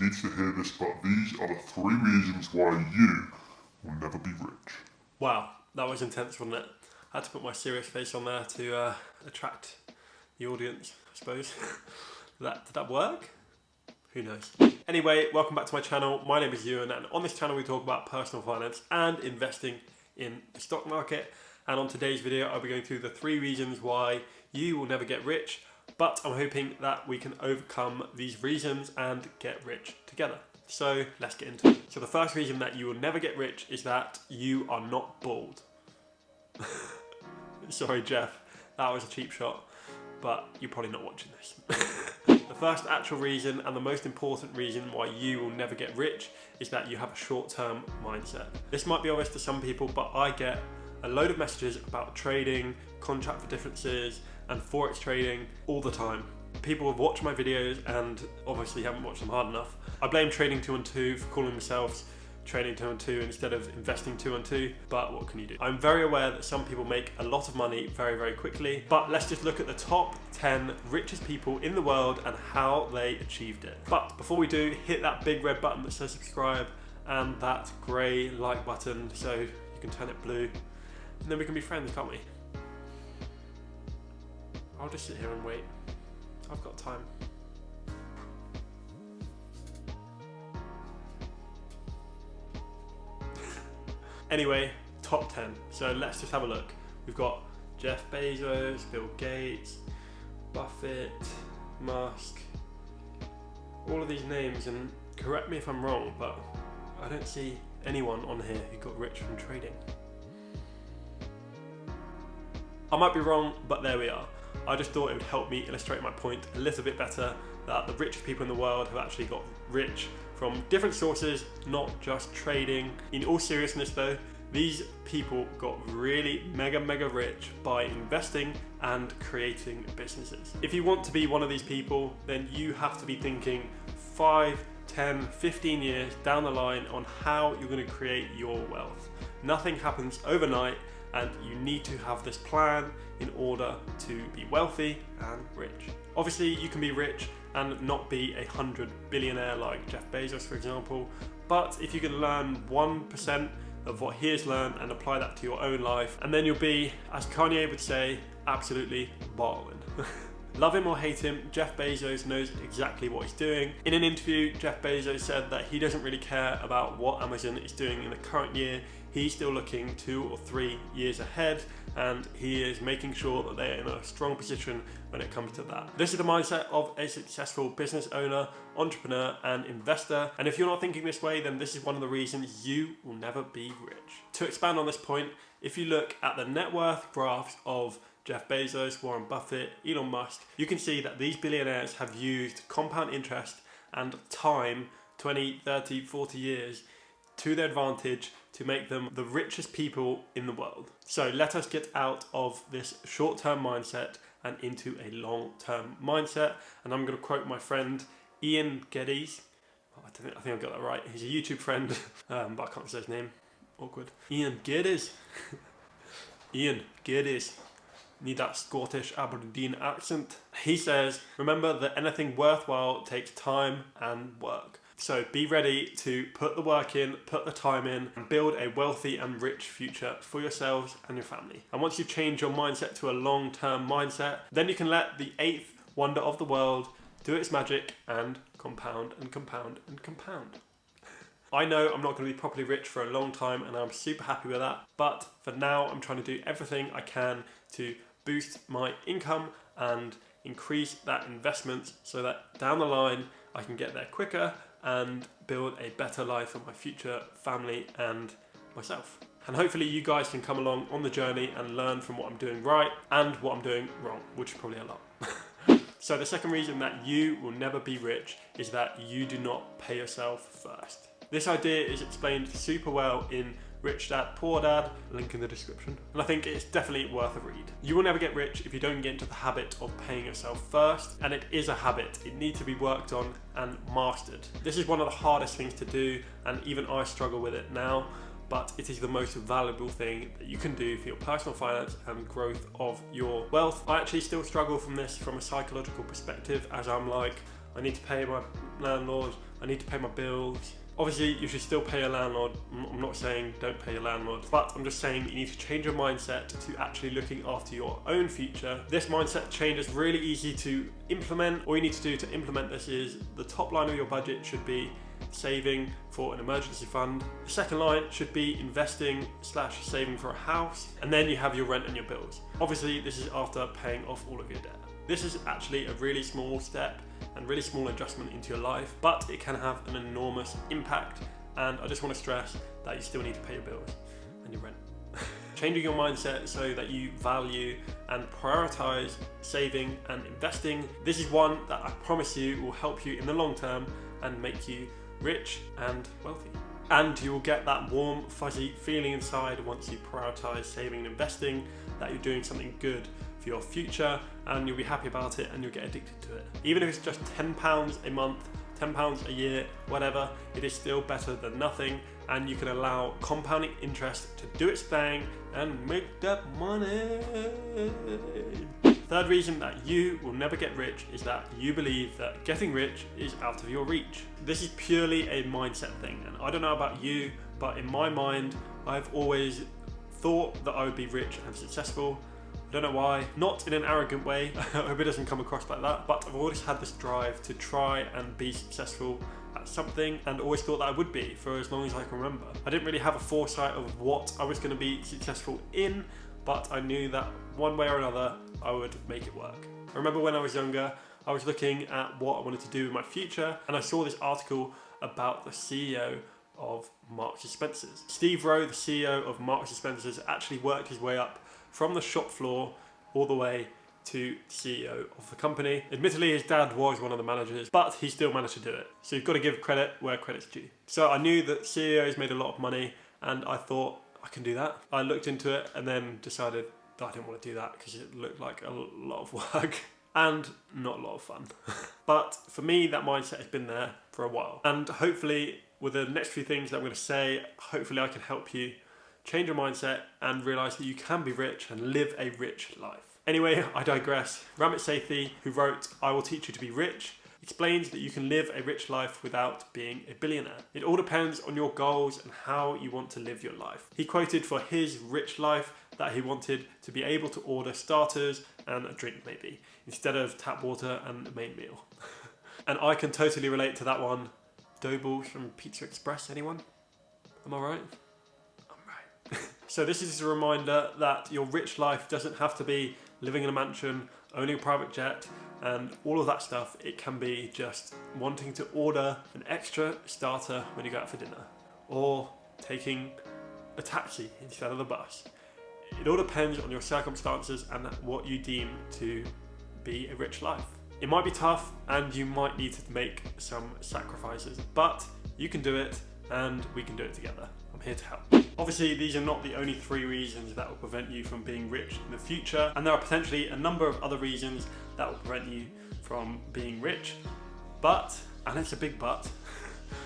need to hear this, but these are the 3 reasons why you will never be rich. Wow, that was intense, wasn't it? I had to put my serious face on there to attract the audience, I suppose. Did that work? Who knows? Anyway, welcome back to my channel. My name is Euan, and on this channel we talk about personal finance and investing in the stock market. And on today's video, I'll be going through the 3 reasons why you will never get rich, but I'm hoping that we can overcome these reasons and get rich together. So let's get into it. So the first reason that you will never get rich is that you are not bald. Sorry, Jeff, that was a cheap shot, but you're probably not watching this. The first actual reason and the most important reason why you will never get rich is that you have a short-term mindset. This might be obvious to some people, but I get a load of messages about trading, contract for differences, and forex trading all the time. People have watched my videos and obviously haven't watched them hard enough. I blame trading 2 and 2 for calling themselves trading 2 and 2 instead of investing 2 and 2, but what can you do? I'm very aware that some people make a lot of money very, very quickly, but let's just look at the top 10 richest people in the world and how they achieved it. But before we do, hit that big red button that says subscribe and that grey like button so you can turn it blue, and then we can be friends, can't we? I'll just sit here and wait. I've got time. Anyway, top 10. So let's just have a look. We've got Jeff Bezos, Bill Gates, Buffett, Musk, all of these names, and correct me if I'm wrong, but I don't see anyone on here who got rich from trading. I might be wrong, but there we are. I just thought it would help me illustrate my point a little bit better, that the richest people in the world have actually got rich from different sources, not just trading. In all seriousness though, these people got really mega rich by investing and creating businesses. If you want to be one of these people, then you have to be thinking 5, 10, 15 years down the line on how you're going to create your wealth. Nothing happens overnight, and you need to have this plan in order to be wealthy and rich. Obviously, you can be rich and not be a 100 billionaire like Jeff Bezos, for example, but if you can learn 1% of what he has learned and apply that to your own life, and then you'll be, as Kanye would say, absolutely balling. Love him or hate him, Jeff Bezos knows exactly what he's doing. In an interview, Jeff Bezos said that he doesn't really care about what Amazon is doing in the current year. He's still looking 2 or 3 years ahead, and he is making sure that they're in a strong position when it comes to that. This is the mindset of a successful business owner, entrepreneur, and investor. And if you're not thinking this way, then this is one of the reasons you will never be rich. To expand on this point, if you look at the net worth graphs of Jeff Bezos, Warren Buffett, Elon Musk, you can see that these billionaires have used compound interest and time, 20, 30, 40 years, to their advantage to make them the richest people in the world. So let us get out of this short-term mindset and into a long-term mindset. And I'm going to quote my friend Ian Geddes. I think I got that right. He's a YouTube friend, but I can't say his name. Awkward. Ian Geddes. Ian Geddes. Need that Scottish Aberdeen accent. He says, remember that anything worthwhile takes time and work. So be ready to put the work in, put the time in, and build a wealthy and rich future for yourselves and your family. And once you change your mindset to a long-term mindset, then you can let the 8th wonder of the world do its magic and compound and compound and compound. I know I'm not going to be properly rich for a long time, and I'm super happy with that. But for now, I'm trying to do everything I can to boost my income and increase that investment so that down the line, I can get there quicker and build a better life for my future family and myself. And hopefully you guys can come along on the journey and learn from what I'm doing right and what I'm doing wrong, which is probably a lot. So the second reason that you will never be rich is that you do not pay yourself first. This idea is explained super well in Rich Dad, Poor Dad, link in the description. And I think it's definitely worth a read. You will never get rich if you don't get into the habit of paying yourself first. And it is a habit. It needs to be worked on and mastered. This is one of the hardest things to do, and even I struggle with it now, but it is the most valuable thing that you can do for your personal finance and growth of your wealth. I actually still struggle from this from a psychological perspective, as I'm like, I need to pay my landlord, I need to pay my bills. Obviously, you should still pay your landlord. I'm not saying don't pay your landlord, but I'm just saying you need to change your mindset to actually looking after your own future. This mindset change is really easy to implement. All you need to do to implement this is the top line of your budget should be saving for an emergency fund. The second line should be investing / saving for a house. And then you have your rent and your bills. Obviously, this is after paying off all of your debt. This is actually a really small step and really small adjustment into your life, but it can have an enormous impact. And I just want to stress that you still need to pay your bills and your rent. Changing your mindset so that you value and prioritize saving and investing. This is one that I promise you will help you in the long term and make you rich and wealthy. And you will get that warm, fuzzy feeling inside once you prioritize saving and investing that you're doing something good for your future, and you'll be happy about it and you'll get addicted to it. Even if it's just £10 a month, £10 a year, whatever, it is still better than nothing, and you can allow compounding interest to do its thing and make that money. Third reason that you will never get rich is that you believe that getting rich is out of your reach. This is purely a mindset thing, and I don't know about you, but in my mind, I've always thought that I would be rich and successful. I don't know why, not in an arrogant way, I hope it doesn't come across like that, but I've always had this drive to try and be successful at something, and always thought that I would be for as long as I can remember. I didn't really have a foresight of what I was going to be successful in, but I knew that one way or another I would make it work. I remember when I was younger, I was looking at what I wanted to do in my future, and I saw this article about the CEO of Marks & Spencer's. Steve Rowe, the CEO of Marks & Spencer's, actually worked his way up from the shop floor all the way to CEO of the company. Admittedly, his dad was one of the managers, but he still managed to do it. So you've got to give credit where credit's due. So I knew that CEOs made a lot of money, and I thought, I can do that. I looked into it and then decided that I didn't want to do that because it looked like a lot of work and not a lot of fun. But for me, that mindset has been there for a while. And hopefully, with the next few things that I'm going to say, hopefully I can help you change your mindset and realise that you can be rich and live a rich life. Anyway, I digress. Ramit Sethi, who wrote I Will Teach You to Be Rich, explains that you can live a rich life without being a billionaire. It all depends on your goals and how you want to live your life. He quoted for his rich life that he wanted to be able to order starters and a drink maybe, instead of tap water and a main meal. And I can totally relate to that one. Dough balls from Pizza Express, anyone? Am I right? So this is a reminder that your rich life doesn't have to be living in a mansion, owning a private jet, and all of that stuff. It can be just wanting to order an extra starter when you go out for dinner, or taking a taxi instead of the bus. It all depends on your circumstances and what you deem to be a rich life. It might be tough and you might need to make some sacrifices, but you can do it and we can do it together. I'm here to help. Obviously, these are not the only 3 reasons that will prevent you from being rich in the future, and there are potentially a number of other reasons that will prevent you from being rich. But, and it's a big but,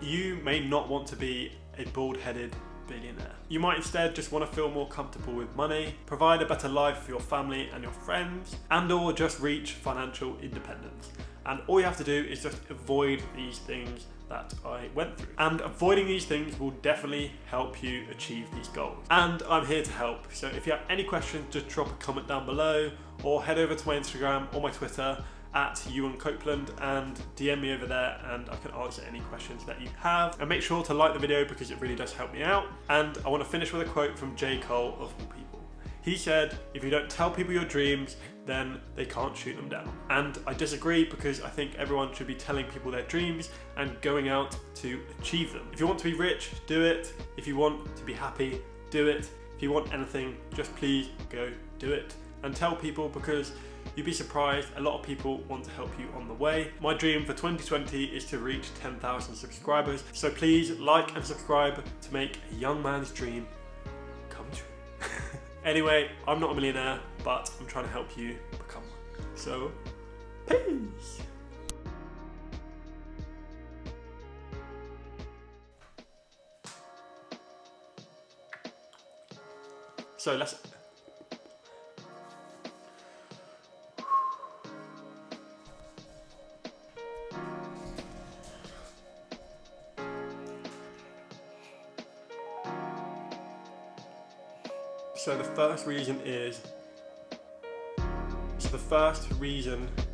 you may not want to be a bald-headed billionaire. You might instead just want to feel more comfortable with money, provide a better life for your family and your friends, and or just reach financial independence. And all you have to do is just avoid these things that I went through. And avoiding these things will definitely help you achieve these goals. And I'm here to help. So if you have any questions, just drop a comment down below, or head over to my Instagram or my Twitter at Euan Copeland and DM me over there, and I can answer any questions that you have. And make sure to like the video because it really does help me out. And I want to finish with a quote from J. Cole of all people. He said, if you don't tell people your dreams, then they can't shoot them down. And I disagree, because I think everyone should be telling people their dreams and going out to achieve them. If you want to be rich, do it. If you want to be happy, do it. If you want anything, just please go do it. And tell people, because you'd be surprised, a lot of people want to help you on the way. My dream for 2020 is to reach 10,000 subscribers. So please like and subscribe to make a young man's dream come true. Anyway, I'm not a millionaire, but I'm trying to help you become one. So, peace! So let's... So the first reason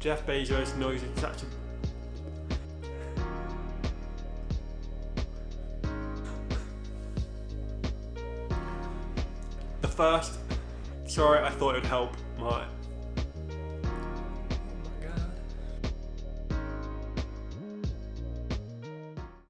Jeff Bezos knows exactly. Sorry, I thought it would help my